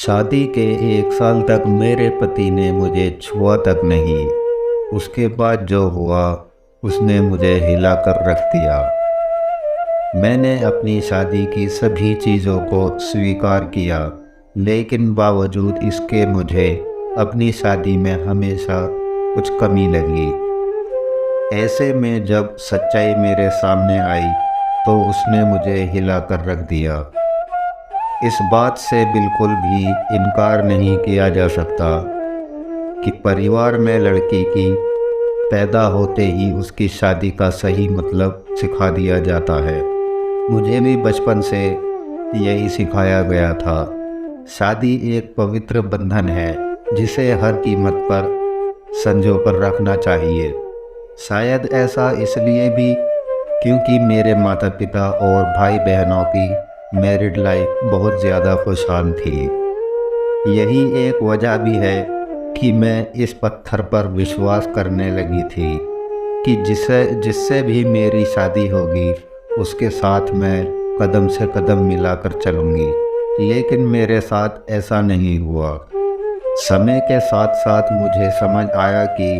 शादी के 1 साल तक मेरे पति ने मुझे छुआ तक नहीं। उसके बाद जो हुआ उसने मुझे हिलाकर रख दिया। मैंने अपनी शादी की सभी चीज़ों को स्वीकार किया, लेकिन बावजूद इसके मुझे अपनी शादी में हमेशा कुछ कमी लगी। ऐसे में जब सच्चाई मेरे सामने आई तो उसने मुझे हिलाकर रख दिया। इस बात से बिल्कुल भी इनकार नहीं किया जा सकता कि परिवार में लड़की की पैदा होते ही उसकी शादी का सही मतलब सिखा दिया जाता है। मुझे भी बचपन से यही सिखाया गया था। शादी एक पवित्र बंधन है जिसे हर कीमत पर संजो कर रखना चाहिए। शायद ऐसा इसलिए भी क्योंकि मेरे माता पिता और भाई बहनों की मैरिड लाइफ बहुत ज़्यादा खुशहाल थी। यही एक वजह भी है कि मैं इस पत्थर पर विश्वास करने लगी थी कि जिससे भी मेरी शादी होगी उसके साथ मैं कदम से कदम मिलाकर चलूँगी। लेकिन मेरे साथ ऐसा नहीं हुआ। समय के साथ साथ मुझे समझ आया कि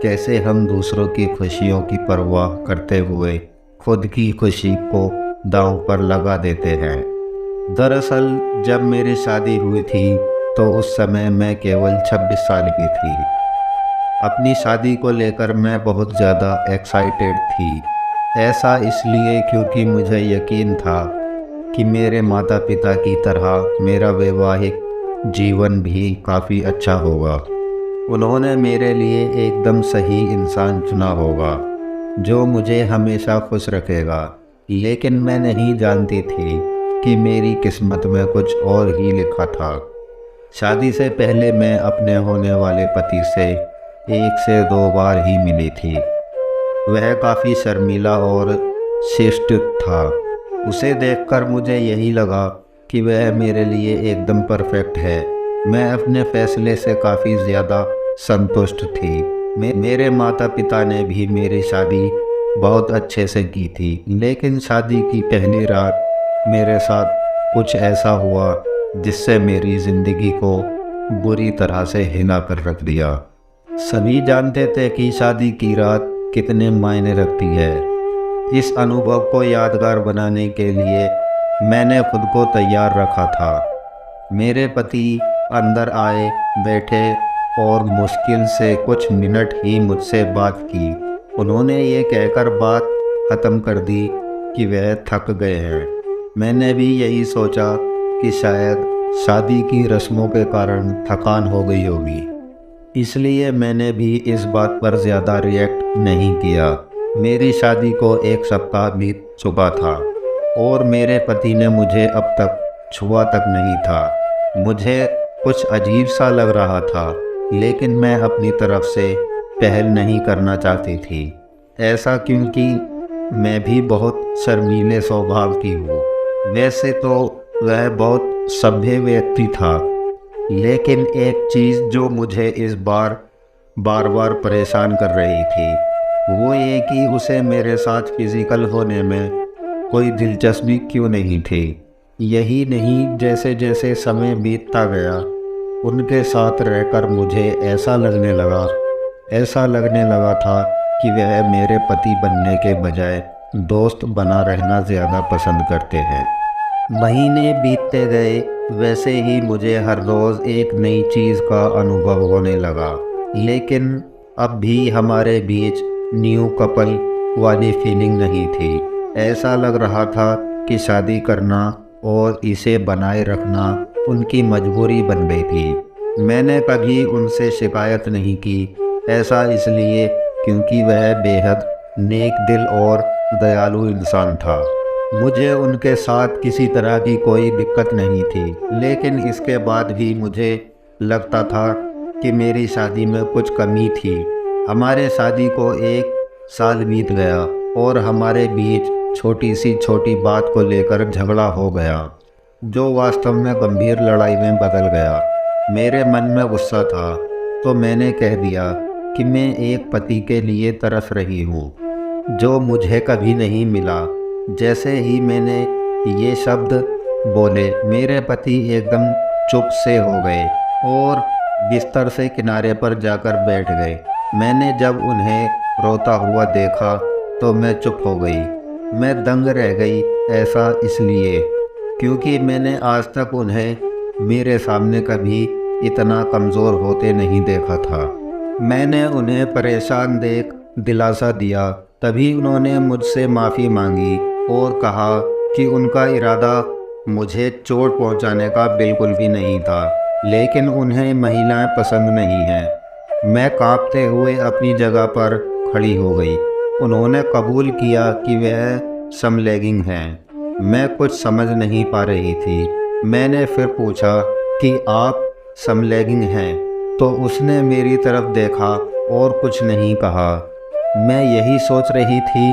कैसे हम दूसरों की खुशियों की परवाह करते हुए खुद की खुशी को दांव पर लगा देते हैं। दरअसल जब मेरी शादी हुई थी तो उस समय मैं केवल 26 साल की थी। अपनी शादी को लेकर मैं बहुत ज़्यादा एक्साइटेड थी। ऐसा इसलिए क्योंकि मुझे यकीन था कि मेरे माता पिता की तरह मेरा वैवाहिक जीवन भी काफ़ी अच्छा होगा। उन्होंने मेरे लिए एकदम सही इंसान चुना होगा जो मुझे हमेशा खुश रखेगा। लेकिन मैं नहीं जानती थी कि मेरी किस्मत में कुछ और ही लिखा था। शादी से पहले मैं अपने होने वाले पति से 1 से 2 बार ही मिली थी। वह काफ़ी शर्मीला और शिष्ट था। उसे देखकर मुझे यही लगा कि वह मेरे लिए एकदम परफेक्ट है। मैं अपने फैसले से काफ़ी ज़्यादा संतुष्ट थी। मेरे माता पिता ने भी मेरी शादी बहुत अच्छे से की थी। लेकिन शादी की पहली रात मेरे साथ कुछ ऐसा हुआ जिससे मेरी ज़िंदगी को बुरी तरह से हिला कर रख दिया। सभी जानते थे कि शादी की रात कितने मायने रखती है। इस अनुभव को यादगार बनाने के लिए मैंने खुद को तैयार रखा था। मेरे पति अंदर आए, बैठे और मुश्किल से कुछ मिनट ही मुझसे बात की। उन्होंने ये कहकर बात ख़त्म कर दी कि वह थक गए हैं। मैंने भी यही सोचा कि शायद शादी की रस्मों के कारण थकान हो गई होगी, इसलिए मैंने भी इस बात पर ज़्यादा रिएक्ट नहीं किया। मेरी शादी को 1 सप्ताह बीत चुका था और मेरे पति ने मुझे अब तक छुआ तक नहीं था। मुझे कुछ अजीब सा लग रहा था, लेकिन मैं अपनी तरफ से पहल नहीं करना चाहती थी। ऐसा क्योंकि मैं भी बहुत शर्मीले स्वभाव की हूँ। वैसे तो वह बहुत सभ्य व्यक्ति था, लेकिन एक चीज़ जो मुझे इस बार बार परेशान कर रही थी वो ये कि उसे मेरे साथ फिज़िकल होने में कोई दिलचस्पी क्यों नहीं थी। यही नहीं, जैसे जैसे समय बीतता गया उनके साथ रहकर मुझे ऐसा लगने लगा था कि वह मेरे पति बनने के बजाय दोस्त बना रहना ज़्यादा पसंद करते हैं। महीने बीतते गए, वैसे ही मुझे हर रोज़ एक नई चीज़ का अनुभव होने लगा। लेकिन अब भी हमारे बीच न्यू कपल वाली फीलिंग नहीं थी। ऐसा लग रहा था कि शादी करना और इसे बनाए रखना उनकी मजबूरी बन गई थी। मैंने कभी उनसे शिकायत नहीं की। ऐसा इसलिए क्योंकि वह बेहद नेक दिल और दयालु इंसान था। मुझे उनके साथ किसी तरह की कोई दिक्कत नहीं थी। लेकिन इसके बाद भी मुझे लगता था कि मेरी शादी में कुछ कमी थी। हमारे शादी को 1 साल बीत गया और हमारे बीच छोटी बात को लेकर झगड़ा हो गया, जो वास्तव में गंभीर लड़ाई में बदल गया। मेरे मन में गुस्सा था तो मैंने कह दिया कि मैं एक पति के लिए तरस रही हूँ जो मुझे कभी नहीं मिला। जैसे ही मैंने ये शब्द बोले, मेरे पति एकदम चुप से हो गए और बिस्तर से किनारे पर जाकर बैठ गए। मैंने जब उन्हें रोता हुआ देखा तो मैं चुप हो गई। मैं दंग रह गई, ऐसा इसलिए क्योंकि मैंने आज तक उन्हें मेरे सामने कभी इतना कमज़ोर होते नहीं देखा था। मैंने उन्हें परेशान देख दिलासा दिया, तभी उन्होंने मुझसे माफ़ी मांगी और कहा कि उनका इरादा मुझे चोट पहुंचाने का बिल्कुल भी नहीं था, लेकिन उन्हें महिलाएं पसंद नहीं हैं। मैं कांपते हुए अपनी जगह पर खड़ी हो गई। उन्होंने कबूल किया कि वह समलैंगिक हैं। मैं कुछ समझ नहीं पा रही थी। मैंने फिर पूछा कि आप समलैंगिक हैं, तो उसने मेरी तरफ देखा और कुछ नहीं कहा। मैं यही सोच रही थी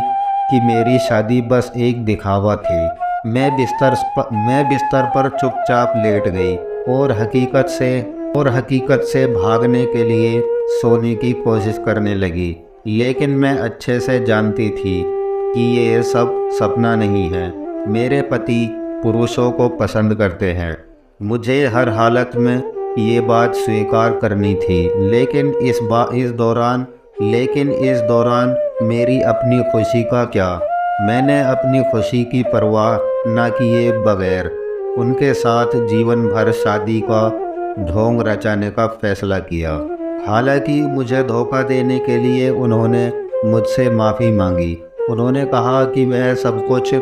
कि मेरी शादी बस एक दिखावा थी। मैं बिस्तर पर चुपचाप लेट गई और हकीकत से भागने के लिए सोने की कोशिश करने लगी। लेकिन मैं अच्छे से जानती थी कि ये सब सपना नहीं है। मेरे पति पुरुषों को पसंद करते हैं। मुझे हर हालत में ये बात स्वीकार करनी थी, लेकिन इस दौरान मेरी अपनी खुशी का क्या। मैंने अपनी खुशी की परवाह न किए बगैर उनके साथ जीवन भर शादी का ढोंग रचाने का फैसला किया। हालांकि मुझे धोखा देने के लिए उन्होंने मुझसे माफ़ी मांगी। उन्होंने कहा कि वह सब कुछ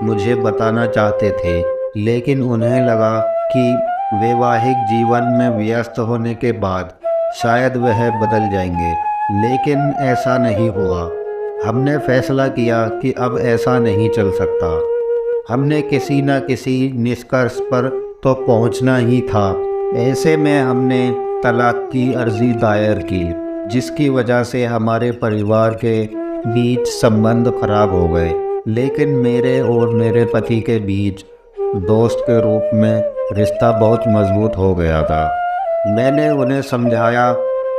मुझे बताना चाहते थे, लेकिन उन्हें लगा कि वैवाहिक जीवन में व्यस्त होने के बाद शायद वह बदल जाएंगे, लेकिन ऐसा नहीं हुआ। हमने फैसला किया कि अब ऐसा नहीं चल सकता। हमने किसी न किसी निष्कर्ष पर तो पहुंचना ही था। ऐसे में हमने तलाक की अर्जी दायर की, जिसकी वजह से हमारे परिवार के बीच संबंध खराब हो गए। लेकिन मेरे और मेरे पति के बीच दोस्त के रूप में रिश्ता बहुत मजबूत हो गया था। मैंने उन्हें समझाया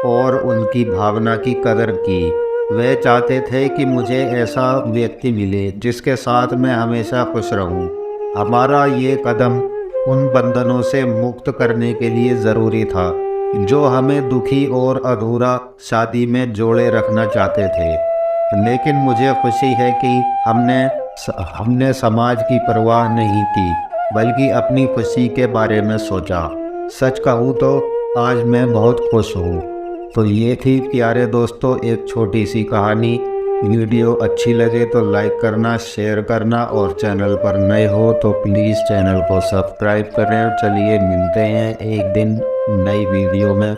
और उनकी भावना की कदर की। वे चाहते थे कि मुझे ऐसा व्यक्ति मिले जिसके साथ मैं हमेशा खुश रहूं। हमारा ये कदम उन बंधनों से मुक्त करने के लिए ज़रूरी था जो हमें दुखी और अधूरा शादी में जोड़े रखना चाहते थे। लेकिन मुझे खुशी है कि हमने समाज की परवाह नहीं की, बल्कि अपनी खुशी के बारे में सोचा। सच कहूँ तो आज मैं बहुत खुश हूँ। तो ये थी प्यारे दोस्तों एक छोटी सी कहानी। वीडियो अच्छी लगे तो लाइक करना, शेयर करना और चैनल पर नए हो तो प्लीज़ चैनल को सब्सक्राइब करें। चलिए मिलते हैं एक दिन नई वीडियो में।